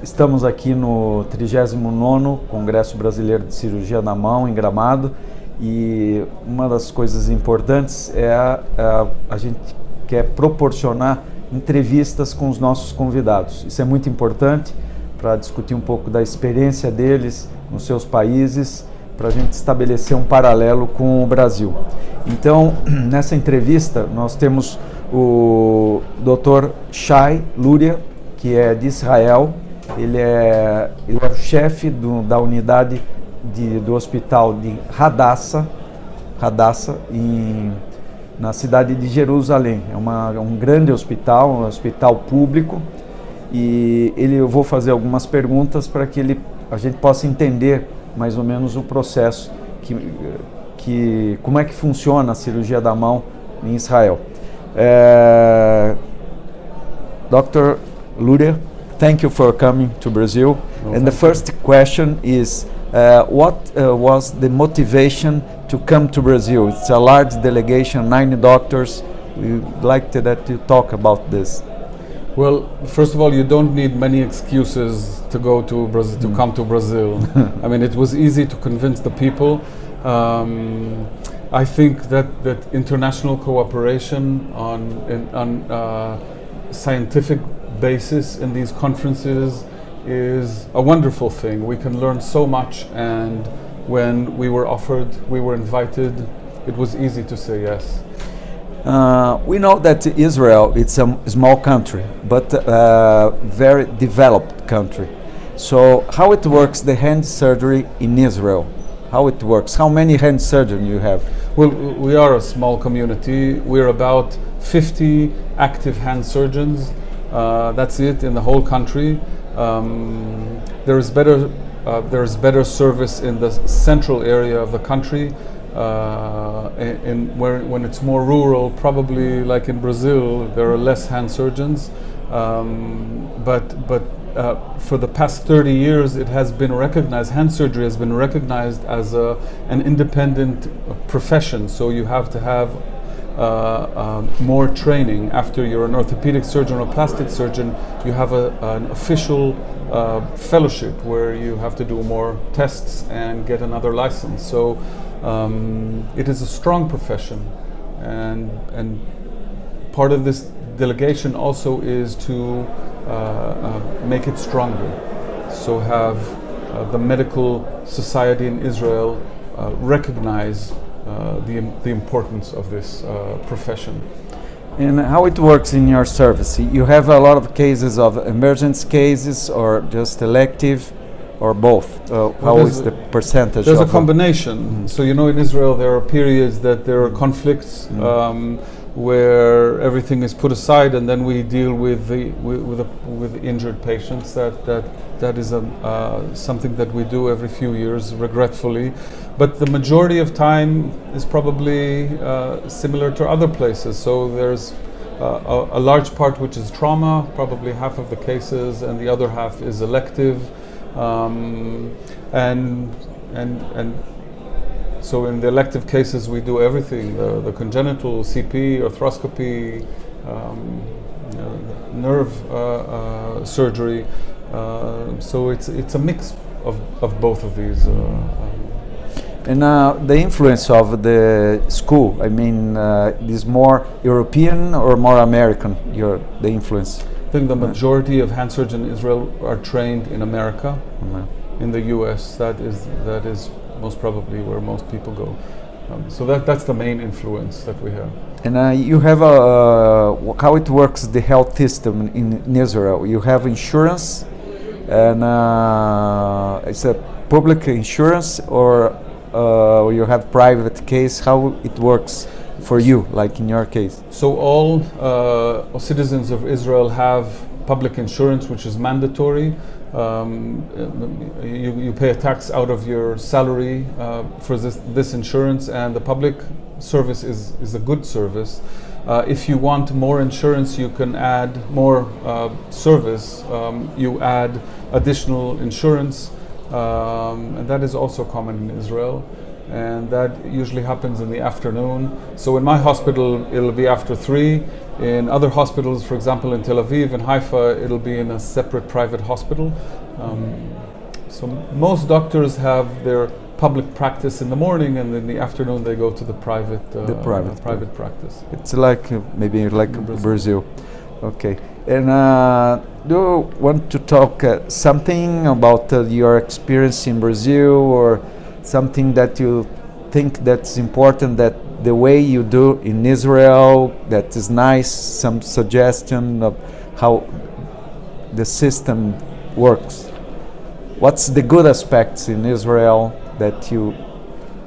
estamos aqui no 39º Congresso Brasileiro de Cirurgia da Mão, em Gramado, e uma das coisas importantes é a gente quer proporcionar entrevistas com os nossos convidados. Isso é muito importante para discutir um pouco da experiência deles nos seus países, para a gente estabelecer um paralelo com o Brasil. Então, nessa entrevista, nós temos o Dr. Shai Luria, que é de Israel. Ele é o chefe da unidade do hospital de Hadassah, na cidade de Jerusalém. É um grande hospital, um hospital público, e eu vou fazer algumas perguntas para que a gente possa entender mais ou menos o processo, como é que funciona a cirurgia da mão em Israel. Dr. Luria, thank you for coming to Brazil. And the first question is, what was the motivation to come to Brazil? It's a large delegation, 9 doctors. We'd like that you talk about this. Well, first of all, you don't need many excuses to go to Brazil, to come to Brazil. I mean, it was easy to convince the people. I think that international cooperation on scientific basis in these conferences is a wonderful thing. We can learn so much, and when we were invited, it was easy to say yes. We know that Israel, it's a small country, but a very developed country. So how it works, the hand surgery in Israel? How it works? How many hand surgeons you have? Well, we are a small community. We're about 50 active hand surgeons. That's it in the whole country. There is better service in the central area of the country. When it's more rural, probably like in Brazil, there are less hand surgeons. But for the past 30 years, it has been recognized. Hand surgery has been recognized as an independent profession. So you have to have more training. After you're an orthopedic surgeon or plastic surgeon, you have an official fellowship where you have to do more tests and get another license. So it is a strong profession, and part of this delegation also is to make it stronger. So have the medical society in Israel recognize the importance of this profession. And how it works in your service? You have a lot of cases of emergency cases, or just elective, or both? How is the percentage? There's a combination. So in Israel there are periods that there are conflicts where everything is put aside, and then we deal with injured patients. That is something that we do every few years, regretfully. But the majority of time is probably similar to other places. So there's a large part which is trauma, probably half of the cases, and the other half is elective. And so in the elective cases we do everything, the congenital, CP, arthroscopy, nerve surgery. So it's a mix of both of these. And the influence of the school, I mean, is more European or more American, the influence? I think the majority of hand surgeons in Israel are trained in America. In the US, that is most probably where most people go. So that's the main influence that we have. And you have how it works, the health system in Israel. You have insurance, and it's a public insurance, or you have private case. How it works for you, like in your case? So all citizens of Israel have public insurance, which is mandatory. You pay a tax out of your salary for this insurance, and the public service is a good service. If you want more insurance, you can add more service. You add additional insurance, and that is also common in Israel. and that usually happens in the afternoon. So in my hospital, it'll be after 3. In other hospitals, for example, in Tel Aviv and Haifa, it'll be in a separate private hospital. So most doctors have their public practice in the morning, and in the afternoon they go to the private practice. It's like maybe like Brazil. Okay. And do you want to talk something about your experience in Brazil, or something that you think that's important, that the way you do in Israel that is nice, some suggestion of how the system works? What's the good aspects in Israel that you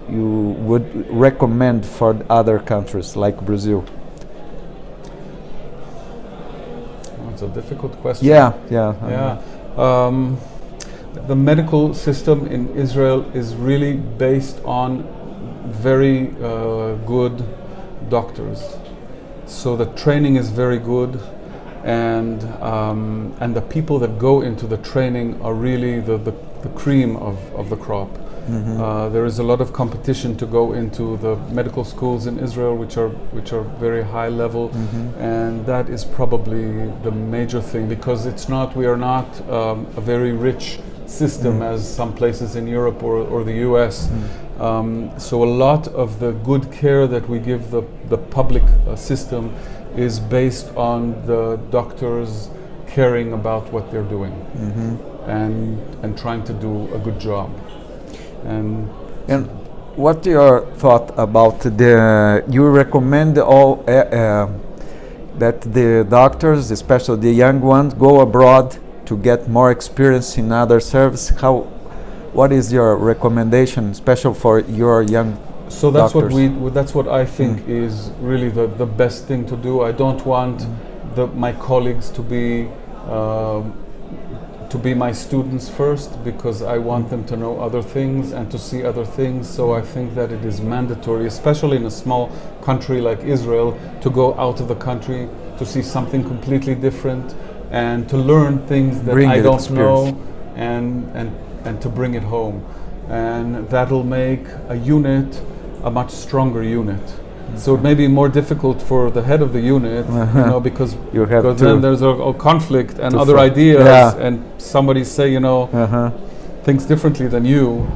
would recommend for other countries like Brazil? It's a difficult question. Yeah. The medical system in Israel is really based on very good doctors. So the training is very good, and the people that go into the training are really the cream of the crop. There is a lot of competition to go into the medical schools in Israel, which are very high level, and that is probably the major thing, because we are not a very rich system as some places in Europe or the US. So a lot of the good care that we give the public system is based on the doctors caring about what they're doing and trying to do a good job. And what your thought about you recommend all that the doctors, especially the young ones, go abroad to get more experience in other service? What is your recommendation, especially for your young So that's doctors? that's what I think is really the best thing to do. I don't want my colleagues to be my students first, because I want them to know other things and to see other things. So I think that it is mandatory, especially in a small country like Israel, to go out of the country to see something completely different and to learn things that I don't know, and to bring it home. And that'll make a unit a much stronger unit. So it may be more difficult for the head of the unit, because then there's a conflict and other ideas, and somebody say, thinks differently than you,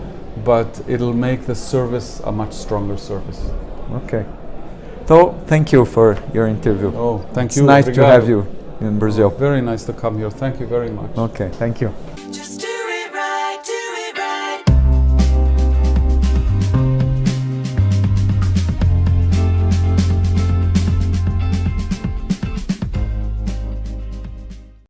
but it'll make the service a much stronger service. Okay. So thank you for your interview. Oh, thank it's you. Nice Obrigado. to have you in Brazil. Very nice to come here. Thank you very much. Okay, thank you.